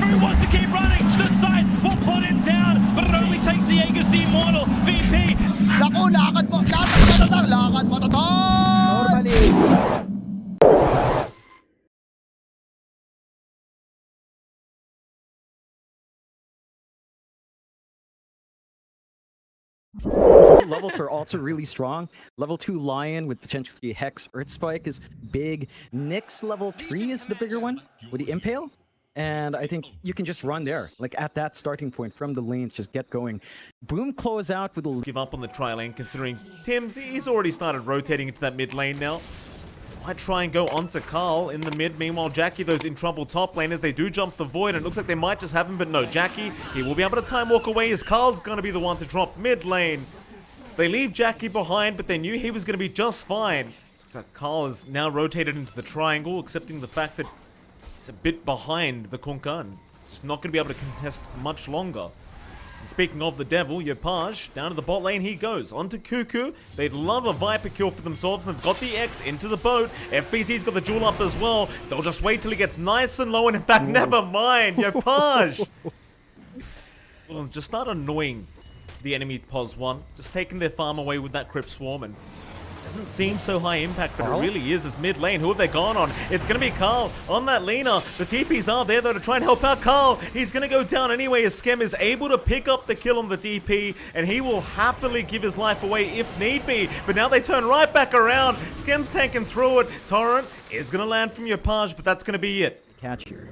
Who wants to keep running? The side will put him down, but it only takes the Aegis the Immortal. VP. Naku, lakad mo to, tol! Normally. Levels are also really strong. Level 2 Lion with potentially Hex Earth Spike is big. Nyx level 3 is the bigger one with the Impale. And I think you can just run there, like at that starting point from the lanes, just get going. Boom close out with a... Give up on the tri lane considering Tim's, he's already started rotating into that mid lane now. Might try and go onto Carl in the mid. Meanwhile, Jackie, those in trouble top laners, they do jump the void, and it looks like they might just have him, but no, Jackie, he will be able to time walk away as Carl's going to be the one to drop mid lane. They leave Jackie behind, but they knew he was going to be just fine. Looks like Carl is now rotated into the triangle, accepting the fact that he's a bit behind the Kunkan. Just not going to be able to contest much longer. And speaking of the devil, Yopaj, down to the bot lane he goes. Onto Cuckoo. They'd love a Viper kill for themselves. They've got the X into the boat. FBZ's got the jewel up as well. They'll just wait till he gets nice and low, and in fact, never mind. Yopaj! Well, just start annoying the enemy pos 1. Just taking their farm away with that Crypt Swarm, and doesn't seem so high impact, but it really is as mid lane. Who have they gone on? It's going to be Carl on that Lina. The TPs are there, though, to try and help out Carl. He's going to go down anyway as Skem is able to pick up the kill on the DP, and he will happily give his life away if need be. But now they turn right back around. Skem's tanking through it. Torrent is going to land from Yopaj, but that's going to be it. Catch here.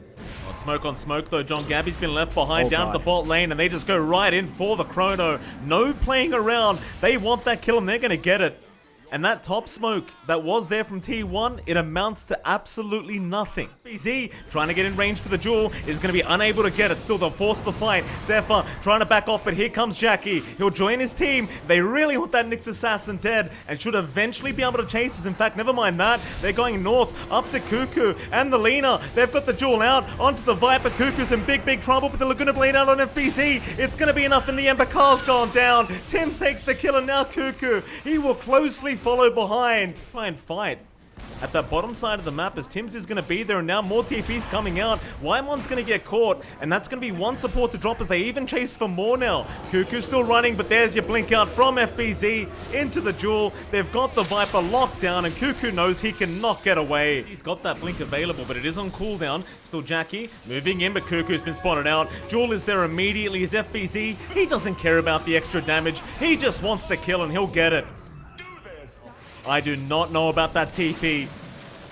Smoke on smoke though. John Gabby's been left behind down to the bot lane, and they just go right in for the chrono. No playing around. They want that kill and they're going to get it. And that top smoke that was there from T1, it amounts to absolutely nothing. BZ trying to get in range for the jewel is going to be unable to get it. Still, they'll force the fight. Zephyr trying to back off, but here comes Jackie. He'll join his team. They really want that Nyx assassin dead and should eventually be able to chase us. In fact, never mind that. They're going north up to Cuckoo and the Lina. They've got the jewel out onto the Viper. Cuckoo's in big trouble, but they're going to bleed out on FBZ. It's going to be enough in the end, but Carl's gone down. Tim's takes the kill, and now Cuckoo, he will closely follow behind. Try and fight at the bottom side of the map as Tim's is going to be there, and now more TPs coming out. Wymon's going to get caught, and that's going to be one support to drop as they even chase for more now. Cuckoo's still running, but there's your blink out from FBZ into the jewel. They've got the Viper locked down, and Cuckoo knows he cannot get away. He's got that blink available, but it is on cooldown. Still Jackie moving in, but Cuckoo's been spotted out. Jewel is there immediately as FBZ. He doesn't care about the extra damage. He just wants the kill, and he'll get it. I do not know about that TP.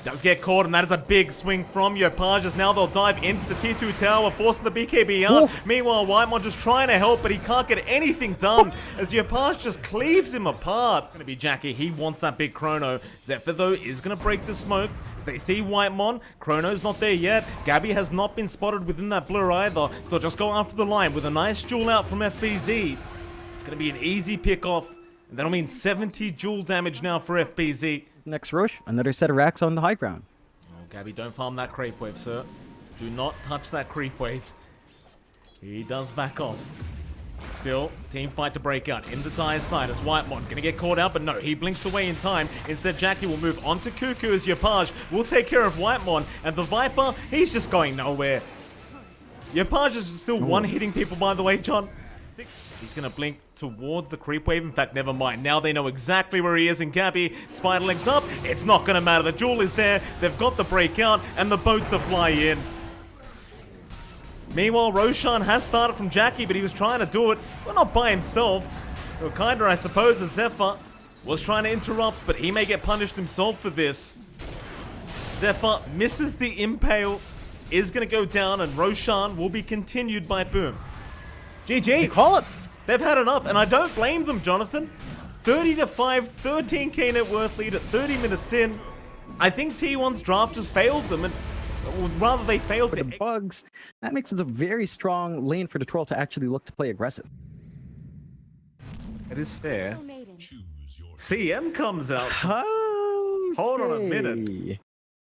Does get caught, and that is a big swing from Yopaj, as now they'll dive into the tier 2 tower, forcing the BKB out. Meanwhile, Whitemon just trying to help, but he can't get anything done as Yopaj just cleaves him apart. Gonna be Jackie, he wants that big chrono. Zephyr, though, is gonna break the smoke as they see Whitemon. Chrono's not there yet. Gabby has not been spotted within that blur either, so they'll just go after the line with a nice jewel out from FBZ. It's gonna be an easy pick off. And that'll mean 70 jewel damage now for FBZ. Next Roche, another set of racks on the high ground. Oh, Gabby, don't farm that creep wave, sir. Do not touch that creep wave. He does back off. Still, team fight to break out into Dire's side as Whitemon gonna get caught out, but no, he blinks away in time. Instead, Jackie will move on to Cuckoo as Yopaj will take care of Whitemon, and the Viper, he's just going nowhere. Yopaj is still one-hitting people, by the way, John. He's going to blink towards the creep wave. In fact, never mind. Now they know exactly where he is. And Gabby, spider legs up. It's not going to matter. The jewel is there. They've got the breakout. And the boat to fly in. Meanwhile, Roshan has started from Jackie, but he was trying to do it. Well, not by himself. Well, kinda, I suppose, as Zephyr was trying to interrupt. But he may get punished himself for this. Zephyr misses the impale. Is going to go down. And Roshan will be continued by Boom. GG. You call it. They've had enough, and I don't blame them, Jonathan. 30-5, 13k net worth lead at 30 minutes in. I think T1's draft just failed them, and or rather they failed the bugs. That makes it a very strong lane for the troll to actually look to play aggressive. It is fair. CM comes out. Okay. Hold on a minute.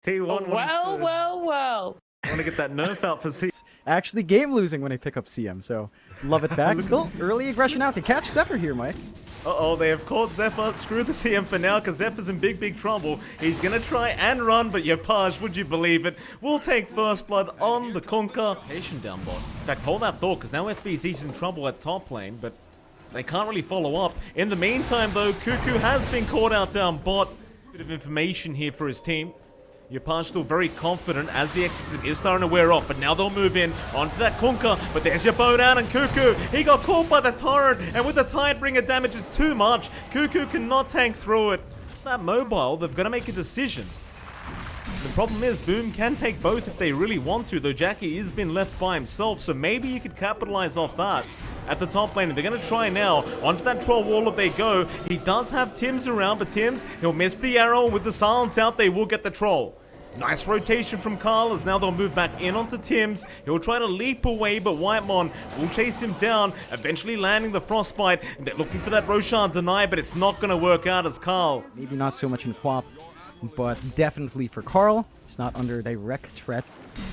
T1 Well. I want to get that nerf out for CM. Actually game losing when I pick up CM, so love it back. Still early aggression out to catch Zephyr here, Mike. Uh-oh, they have caught Zephyr. Screw the CM for now, because Zephyr's in big trouble. He's going to try and run, but Yopaj, would you believe it, will take first blood on the Kunkka. Patient down bot. In fact, hold that thought, because now FBZ's in trouble at top lane, but they can't really follow up. In the meantime, though, Cuckoo has been caught out down bot. Bit of information here for his team. Yopaj still very confident as the Exorcism is starting to wear off, but now they'll move in onto that Kunkka, but there's your bow down and Cuckoo. He got caught by the Torrent, and with the Tidebringer damage is too much. Cuckoo cannot tank through it. That mobile, they've got to make a decision. The problem is, Boom can take both if they really want to, though Jackie has been left by himself, so maybe you could capitalize off that. At the top lane, they're going to try now. Onto that troll wall if they go. He does have Tims around, but Tims, he'll miss the arrow. With the silence out, they will get the troll. Nice rotation from Carl as now they'll move back in onto Tims. He'll try to leap away, but Whitemon will chase him down, eventually landing the Frostbite. And they're looking for that Roshan deny, but it's not going to work out as Carl. Maybe not so much in Quap, but definitely for Carl. He's not under direct threat.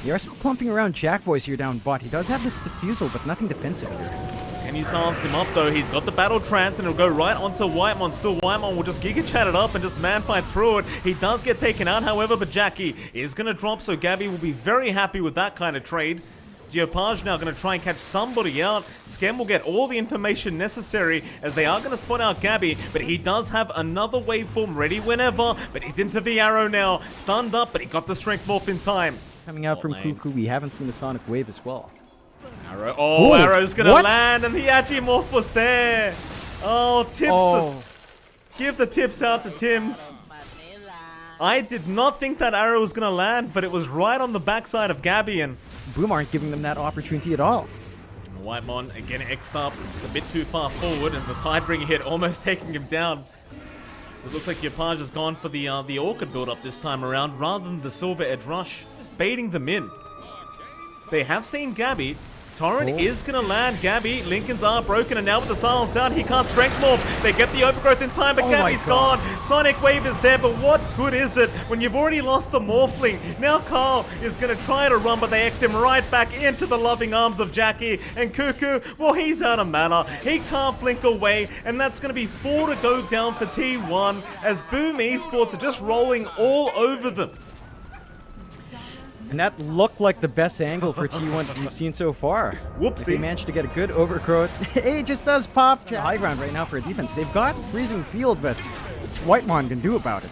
They are still clumping around Jackboys here down bot. He does have this defusal, but nothing defensive here. Can you silence him up though? He's got the battle trance and it'll go right onto Whitemon. Still, Whitemon will just Giga Chat it up and just man fight through it. He does get taken out, however, but Jackie is going to drop, so Gabby will be very happy with that kind of trade. Yopaj now going to try and catch somebody out. Skem will get all the information necessary as they are going to spot out Gabby, but he does have another waveform ready whenever, but he's into the arrow now. Stunned up, but he got the strength morph in time. Coming out from Cuckoo, we haven't seen the Sonic Wave as well. Arrow. Oh, ooh, Arrow's going to land, and the Agimorph was there. Oh, Tips. Give the tips out to Tims. I did not think that arrow was going to land, but it was right on the backside of Gabby, and Boom aren't giving them that opportunity at all. Whitemon again X'd up, just a bit too far forward, and the Tidebringer hit almost taking him down. So it looks like Yopaj has gone for the Orchid build-up this time around, rather than the Silver Edge Rush, just baiting them in. They have seen Gabby. Torrent is going to land Gabby. Lincoln's are broken, and now with the silence out, he can't strength morph. They get the overgrowth in time, but Gabby's gone. Sonic Wave is there, but what good is it when you've already lost the Morphling? Now Carl is going to try to run, but they X him right back into the loving arms of Jackie. And Cuckoo, well, he's out of mana. He can't blink away, and that's going to be 4 to go down for T1 as Boom Esports are just rolling all over them. And that looked like the best angle for T1 that we've seen so far. Whoopsie. Like they managed to get a good overgrowth. It just does pop high ground right now for a defense. They've got freezing field, but it's Whitemon can do about it.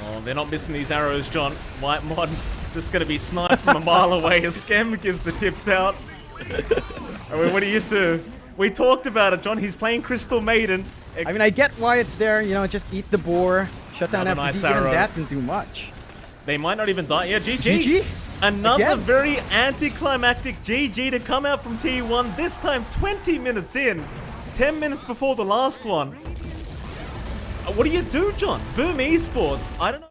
Oh, they're not missing these arrows, John. Whitemon just going to be sniped from a mile away as Skem gives the tips out. I mean, what do you do? We talked about it, John. He's playing Crystal Maiden. I mean, I get why it's there. You know, just eat the boar, shut down FZ, nice and arrow. that didn't do much. They might not even die. Yeah, GG. GG. Another Again. very anticlimactic GG to come out from T1, this time 20 minutes in, 10 minutes before the last one. What do you do, John? Boom Esports, I don't know.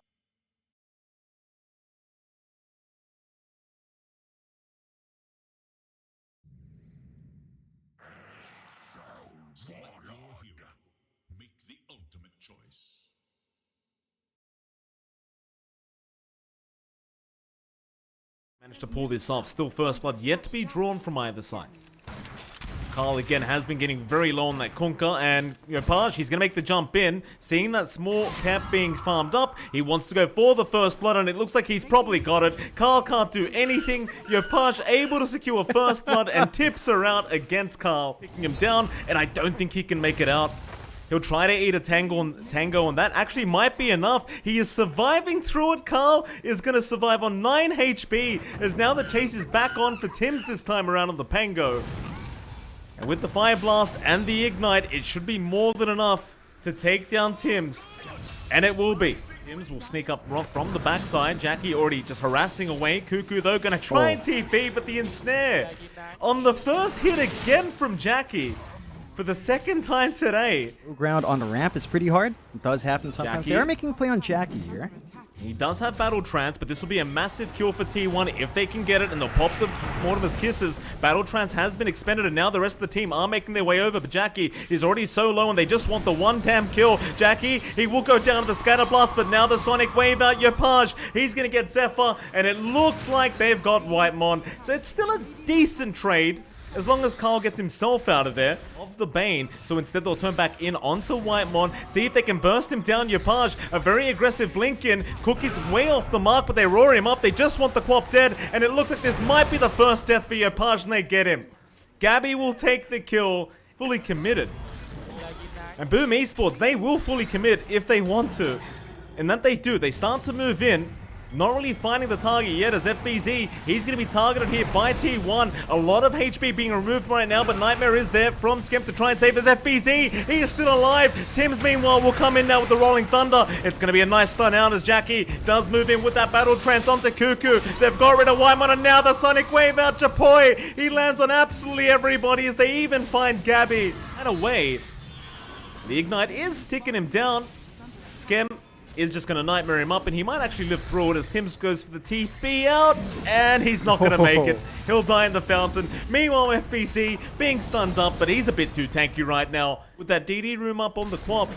Make the ultimate choice. Managed to pull this off. Still first blood yet to be drawn from either side. Carl again has been getting very low on that Kunkka, and Yopaj, he's going to make the jump in. Seeing that small cap being farmed up, he wants to go for the first blood, and it looks like he's probably got it. Carl can't do anything. Yopaj able to secure first blood, and tips are out against Carl. Taking him down, and I don't think he can make it out. He'll try to eat a tango, and that actually might be enough. He is surviving through it. Carl is going to survive on 9 HP, as now the chase is back on for Tims this time around on the Pango. And with the Fire Blast and the Ignite, it should be more than enough to take down Tims. And it will be. Tims will sneak up from the backside. Jackie already just harassing away. Cuckoo, though, going to try and TP, but the ensnare. On the first hit again from Jackie. For the second time today. Ground on the ramp is pretty hard. It does happen sometimes. Jackie. They are making a play on Jackie here. He does have Battle Trance, but this will be a massive kill for T1 if they can get it, and they'll pop the Mortimer's Kisses. Battle Trance has been expended, and now the rest of the team are making their way over, but Jackie is already so low, and they just want the one damn kill. Jackie, he will go down to the Scatter Blast, but now the Sonic Wave out. Yopaj, he's going to get Zephyr, and it looks like they've got Whitemon. So it's still a decent trade. as long as Carl gets himself out of there, of the Bane. So instead they'll turn back in onto Whitemon, see if they can burst him down. Yopaj, a very aggressive blink in. Cookie's way off the mark, but they roar him up. They just want the Quap dead, and it looks like this might be the first death for Yopaj, and they get him. Gabby will take the kill, fully committed. And Boom Esports, they will fully commit if they want to. And that they do. They start to move in. Not really finding the target yet as FBZ. He's going to be targeted here by T1. A lot of HP being removed right now, but Nightmare is there from Skemp to try and save his FBZ. He is still alive. Tims, meanwhile, will come in now with the Rolling Thunder. It's going to be a nice stun out as Jackie does move in with that Battle Trance onto Cuckoo. They've got rid of Whitemon, and now the Sonic Wave out Chapoy. He lands on absolutely everybody as they even find Gabby. And away. The Ignite is ticking him down. Skem is just going to Nightmare him up, and he might actually live through it as Tims goes for the TP out, and he's not going to make it. He'll die in the fountain. Meanwhile, FBC being stunned up, but he's a bit too tanky right now. With that DD room up on the Quap,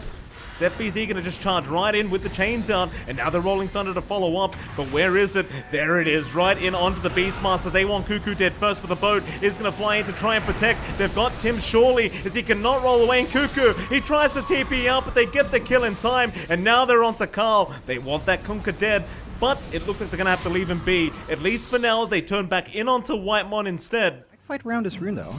is FBZ going to just charge right in with the chains out, and now the Rolling Thunder to follow up, but where is it? There it is, right in onto the Beastmaster. They want Cuckoo dead first, but the boat is going to fly in to try and protect. They've got Tim surely, as he cannot roll away, and Cuckoo, he tries to TP out, but they get the kill in time, and now they're onto Carl. They want that Kunkka dead, but it looks like they're going to have to leave him be. At least for now, they turn back in onto Whitemon instead. Fight around this rune though.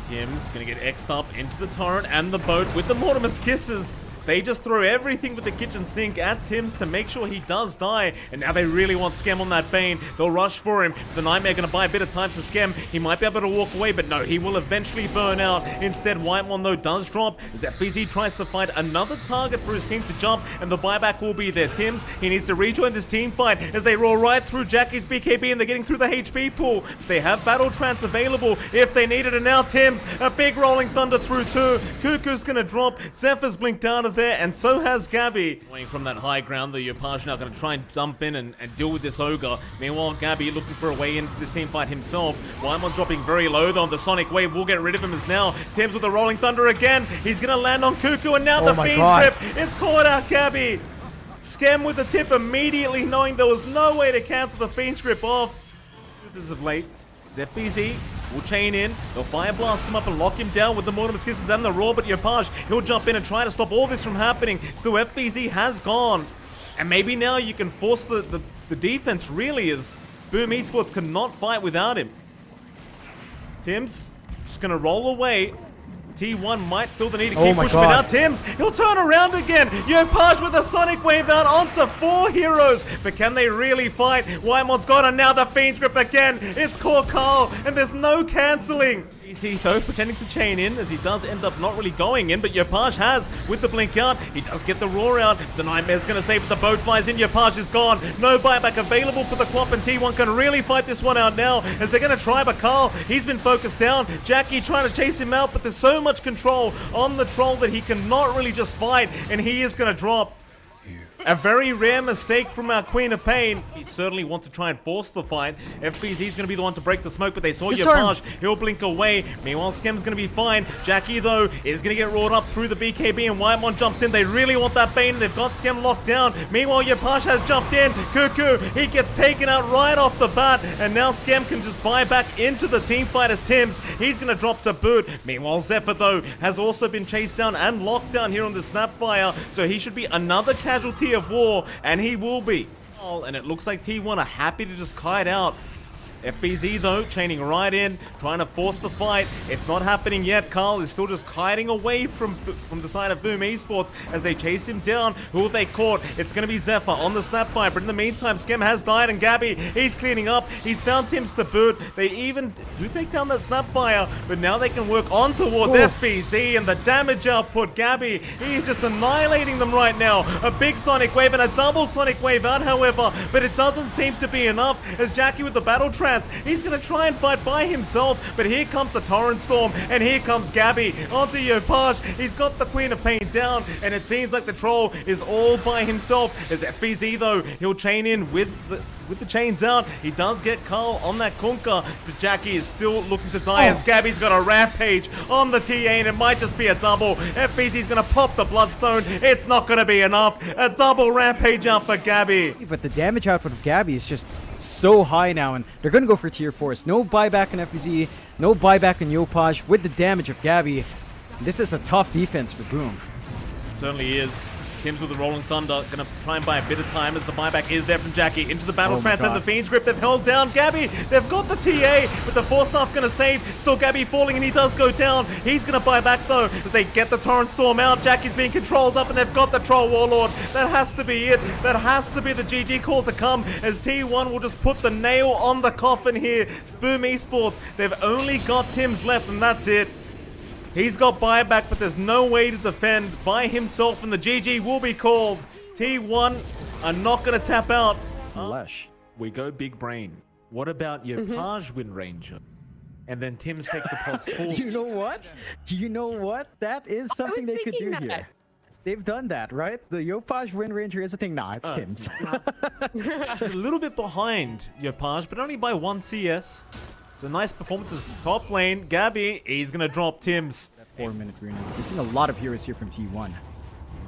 Tim's going to get X'd up into the torrent and the boat with the Mortimer's Kisses. They just throw everything with the kitchen sink at Tims to make sure he does die. And now they really want Skem on that Bane. They'll rush for him. The Nightmare going to buy a bit of time to Skem. He might be able to walk away, but no, he will eventually burn out. Instead, Whitemon, though, does drop as FBZ tries to find another target for his team to jump, and the buyback will be there. Tims, he needs to rejoin this team fight as they roll right through Jackie's BKB, and they're getting through the HP pool. They have Battle Trance available if they need it, and now Tims, a big Rolling Thunder through two. Cuckoo's going to drop. Zephyr's blinked out of there, and so has Gabby. Going from that high ground, the Yopaj now going to try and jump in and deal with this Ogre. Meanwhile, Gabby looking for a way into this team fight himself. Whitemon dropping very low though. The Sonic Wave will get rid of him as now Tims with the Rolling Thunder again. He's going to land on Cuckoo, and now the Fiend Grip. It's caught out Gabby. Skem with the tip immediately, knowing there was no way to cancel the Fiend Grip off. This is of late. FBZ will chain in. They'll Fire Blast him up and lock him down with the Mortimer's Kisses and the Roar, but Yopaj, he'll jump in and try to stop all this from happening. Still, FBZ has gone. And maybe now you can force the defense, really, as Boom Esports cannot fight without him. Tims just going to roll away. T1 might feel the need to keep pushing, but now Tims, he'll turn around again. Yopaj with a Sonic Wave out onto 4 heroes. But can they really fight? Whitemon's gone, and now the Fiend's Grip again. It's caught Carl, and there's no cancelling. Easy though, pretending to chain in as he does end up not really going in, but Yopaj has with the blink out. He does get the Roar out. The Nightmare's going to save it. The boat flies in. Yopaj is gone. No buyback available for the Quap, and T1 can really fight this one out now as they're going to try, but Carl, he's been focused down. Jackie trying to chase him out, but there's so much control on the Troll that he cannot really just fight, and he is going to drop. A very rare mistake from our Queen of Pain. He certainly wants to try and force the fight. FBZ is going to be the one to break the smoke, but they saw Yopaj. He'll blink away. Meanwhile, Skem's going to be fine. Jackie, though, is going to get roared up through the BKB, and Whitemon jumps in. They really want that Bane. They've got Skem locked down. Meanwhile, Yopaj has jumped in. Cuckoo, he gets taken out right off the bat, and now Skem can just buy back into the team fight as Tims. He's going to drop to boot. Meanwhile, Zephyr, though, has also been chased down and locked down here on the Snapfire, so he should be another casualty of war, and he will be. And it looks like T1 are happy to just kite out. FBZ, though, chaining right in, trying to force the fight. It's not happening yet. Carl is still just kiting away from the side of Boom Esports as they chase him down. Who have they caught? It's going to be Zephyr on the Snapfire, but in the meantime, Skem has died, and Gabby, he's cleaning up. He's found Tims to boot. They even do take down that Snapfire, but now they can work on towards FBZ, and the damage output, Gabby, he's just annihilating them right now. A big Sonic Wave and a double Sonic Wave out, however, but it doesn't seem to be enough as Jackie with the Battle Trance, he's going to try and fight by himself, but here comes the Torrent Storm, and here comes Gabby onto Yopaj. He's got the Queen of Pain down, and it seems like the Troll is all by himself. As FBZ, though, he'll chain in with with the chains out. He does get Carl on that Kunkka, but Jackie is still looking to die as Gabby's got a rampage on the TA, and it might just be a double. FBZ's going to pop the Bloodstone. It's not going to be enough. A double rampage out for Gabby. But the damage output of Gabby is just so high now, and they're going to go for tier 4s. No buyback in FBZ, no buyback in Yopaj with the damage of Gabby. This is a tough defense for Boom. It certainly is. Tim's with the Rolling Thunder, gonna try and buy a bit of time as the buyback is there from Jackie. Into the battle trance and the Fiend's Grip, they've held down Gabby. They've got the TA, but the Force Staff gonna save. Still Gabby falling, and he does go down. He's gonna buy back though, as they get the Torrent Storm out. Jackie's being controlled up, and they've got the Troll Warlord. That has to be it. That has to be the GG call to come, as T1 will just put the nail on the coffin here. Boom Esports, they've only got Tim's left, and that's it. He's got buyback, but there's no way to defend by himself, and the GG will be called. T1 are not going to tap out. Lesh. We go big brain. What about your Page Wind Ranger? And then Tim's take the pulse forward. You know what? You know what? That is something they could do thinking here. They've done that, right? The Yopaj Wind Ranger is a thing. Nah, it's Tim's. It's a little bit behind your Page, but only by 1 CS. So nice performances top lane. Gabby, he's going to drop Tim's. 4-minute rune. We're seeing a lot of heroes here from T1.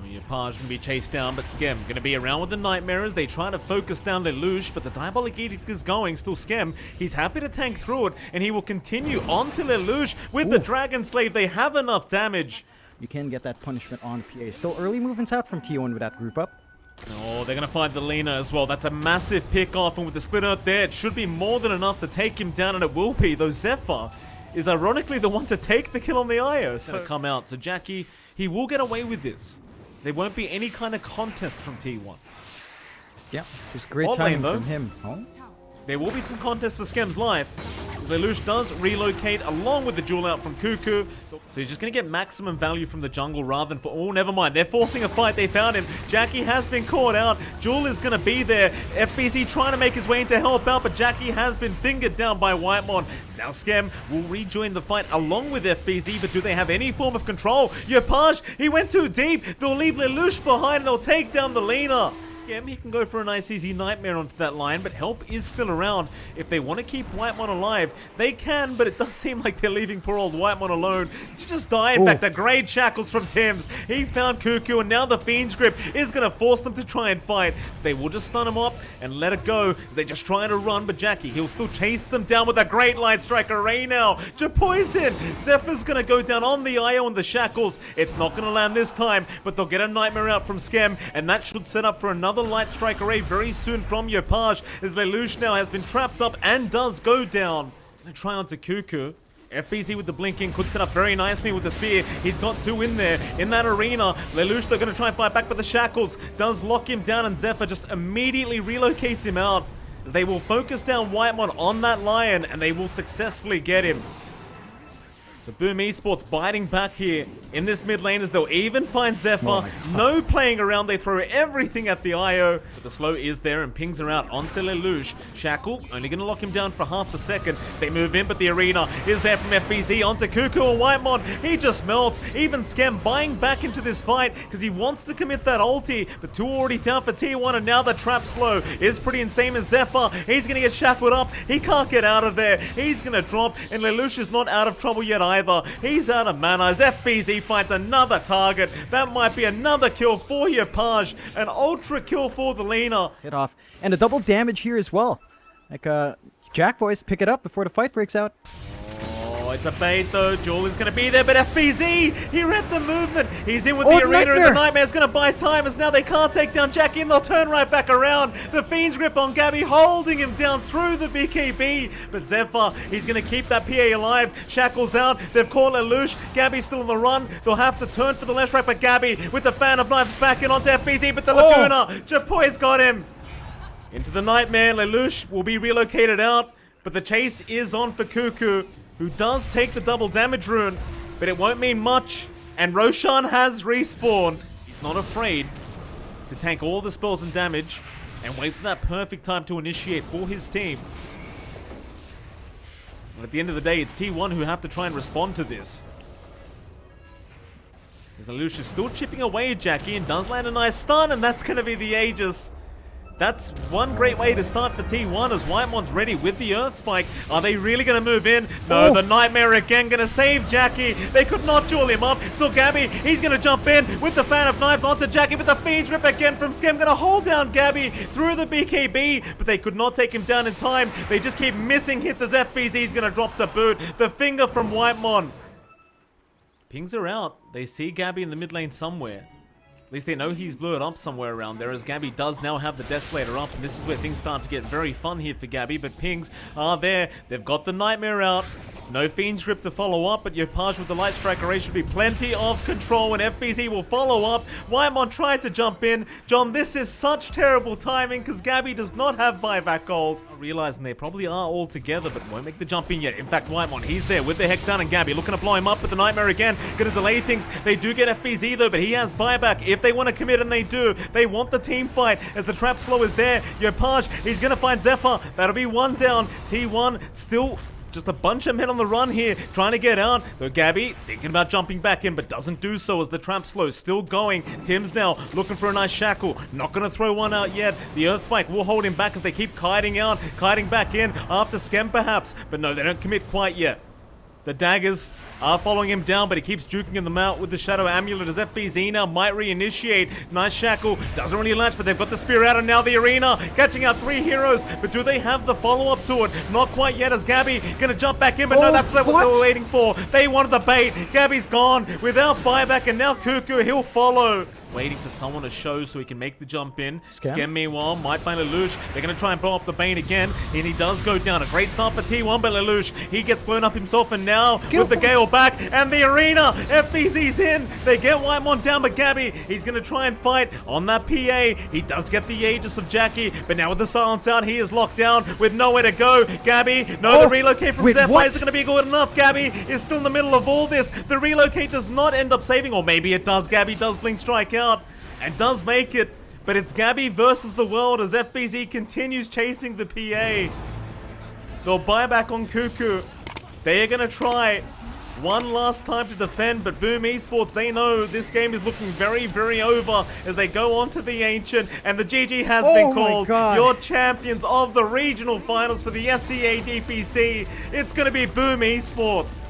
Your Page going to be chased down, but Skem going to be around with the Nightmares. They try to focus down Lelouch, but the Diabolic Edict is going. Still Skem, he's happy to tank through it, and he will continue on to Lelouch with the Dragon Slave. They have enough damage. You can get that punishment on PA. Still early movements out from T1 with that group up. Oh, they're going to find the Lena as well. That's a massive pick off, and with the split earth there, it should be more than enough to take him down, and it will be, though Zephyr is ironically the one to take the kill on the IO. So come out. So Jackie, he will get away with this. There won't be any kind of contest from T1. Yeah, just great Bot timing lane, though. from him. Oh. There will be some contest for Skem's life. Lelouch does relocate along with the jewel out from Cuckoo. So he's just going to get maximum value from the jungle rather than for... Oh, never mind. They're forcing a fight. They found him. Jackie has been caught out. Jewel is going to be there. FBZ trying to make his way in to help out, but Jackie has been fingered down by Whitemon. So now Skem will rejoin the fight along with FBZ, but do they have any form of control? Yopaj, he went too deep. They'll leave Lelouch behind and they'll take down the Lena. He can go for a nice easy Nightmare onto that line, but help is still around. If they want to keep Whitemon alive, they can, but it does seem like they're leaving poor old Whitemon alone to just die. In fact, a great shackles from Tim's. He found Cuckoo, and now the Fiend's Grip is going to force them to try and fight. They will just stun him up and let it go as they just try to run, but Jackie, he'll still chase them down with a great Light Strike Array now. Poison. Zephyr's going to go down on the IO and the shackles. It's not going to land this time, but they'll get a Nightmare out from Skem, and that should set up for another Light Strike Array very soon from Yopaj, as Lelouch now has been trapped up and does go down. Gonna try onto Cuckoo. FBZ with the blinking could set up very nicely with the spear. He's got two in there in that arena. Lelouch, they're going to try and fight back, but the shackles does lock him down, and Zephyr just immediately relocates him out, as they will focus down Whitemon on that Lion, and they will successfully get him. So Boom Esports biting back here in this mid lane, as they'll even find Zephyr. No playing around, they throw everything at the IO. But the slow is there and pings her out onto Lelouch. Shackle, only going to lock him down for half a second. They move in, but the arena is there from FBZ onto Cuckoo and Whitemon. He just melts. Even Skem buying back into this fight because he wants to commit that ulti. But two already down for T1, and now the trap slow is pretty insane as Zephyr. He's going to get shackled up. He can't get out of there. He's going to drop, and Lelouch is not out of trouble yet either. He's out of mana as FBZ finds another target. That might be another kill for Yopaj. An ultra kill for the Lena. Hit off. And a double damage here as well. Like, Jack boys, pick it up before the fight breaks out. Oh, it's a bait though. Jewel is going to be there, but FBZ, he read the movement. He's in with the arena, and the Nightmare's going to buy time, as now they can't take down Jackie, and they'll turn right back around. The Fiend's Grip on Gabby, holding him down through the BKB, but Zephyr, he's going to keep that PA alive. Shackles out. They've caught Lelouch. Gabby's still on the run. They'll have to turn for the left right, but Gabby with the Fan of Knives back in onto FBZ, but the Laguna, Japoy's got him. Into the Nightmare. Lelouch will be relocated out, but the chase is on for Cuckoo, who does take the double damage rune, but it won't mean much. And Roshan has respawned. He's not afraid to tank all the spells and damage and wait for that perfect time to initiate for his team. And at the end of the day, it's T1 who have to try and respond to this. As Lelouch is still chipping away at Jackie and does land a nice stun, and that's going to be the Aegis. That's one great way to start for T1 as Whitemon's ready with the Earth Spike. Are they really going to move in? No, the Nightmare again going to save Jackie. They could not duel him up. Still Gabby, he's going to jump in with the Fan of Knives onto Jackie, but the Fiends Rip again from Skem going to hold down Gabby through the BKB, but they could not take him down in time. They just keep missing hits as FBZ's going to drop to boot. The finger from Whitemon. Pings are out. They see Gabby in the mid lane somewhere. At least they know he's blew it up somewhere around there, as Gabby does now have the Desolator up, and this is where things start to get very fun here for Gabby, but pings are there. They've got the Nightmare out. No Fiend's Grip to follow up, but Yopaj with the Light Strike Array should be plenty of control, and FBZ will follow up. Whitemon tried to jump in. John, this is such terrible timing, because Gabby does not have buyback gold. Realizing they probably are all together, but won't make the jump in yet. In fact, Whitemon, he's there with the Hex down, and Gabby looking to blow him up with the Nightmare again. Gonna delay things. They do get FBZ though, but he has buyback. If they want to commit, and they do, they want the team fight, as the trap slow is there. Yopaj, he's gonna find Zephyr. That'll be one down. T1 still just a bunch of men on the run here, trying to get out. Though Gabby thinking about jumping back in, but doesn't do so as the trap slow still going. Tim's now looking for a nice shackle. Not going to throw one out yet. The Earth Spike will hold him back as they keep kiting out, kiting back in after Skem perhaps. But no, they don't commit quite yet. The daggers are following him down, but he keeps juking them out with the Shadow Amulet as FBZ now might reinitiate. Nice shackle. Doesn't really latch, but they've got the spear out, and now the arena catching out 3 heroes. But do they have the follow-up to it? Not quite yet, as Gabby gonna jump back in, but no, that's what they were waiting for. They wanted the bait. Gabby's gone without buyback, and now Cuckoo, he'll follow. Waiting for someone to show so he can make the jump in. Skem meanwhile might find Lelouch. They're going to try and blow up the Bane again, and he does go down. A great start for T1, but Lelouch, he gets blown up himself, and now with the Gale back and the arena, FBZ's in. They get Whitemon down, but Gabby, he's going to try and fight on that PA. He does get the Aegis of Jackie, but now with the silence out, he is locked down with nowhere to go. Gabby, the relocate from Zephyr isn't going to be good enough. Gabby is still in the middle of all this. The relocate does not end up saving, or maybe it does. Gabby does blink strike out and does make it, but it's Gabby versus the world as FBZ continues chasing the PA. They'll buy back on Cuckoo. They are going to try one last time to defend, but Boom Esports, they know this game is looking very, very over as they go on to the Ancient, and the GG has been called. Your champions of the regional finals for the SCA DPC. It's going to be Boom Esports.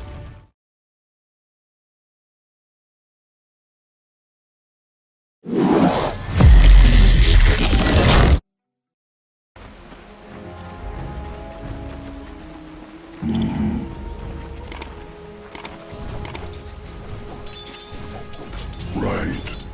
Right.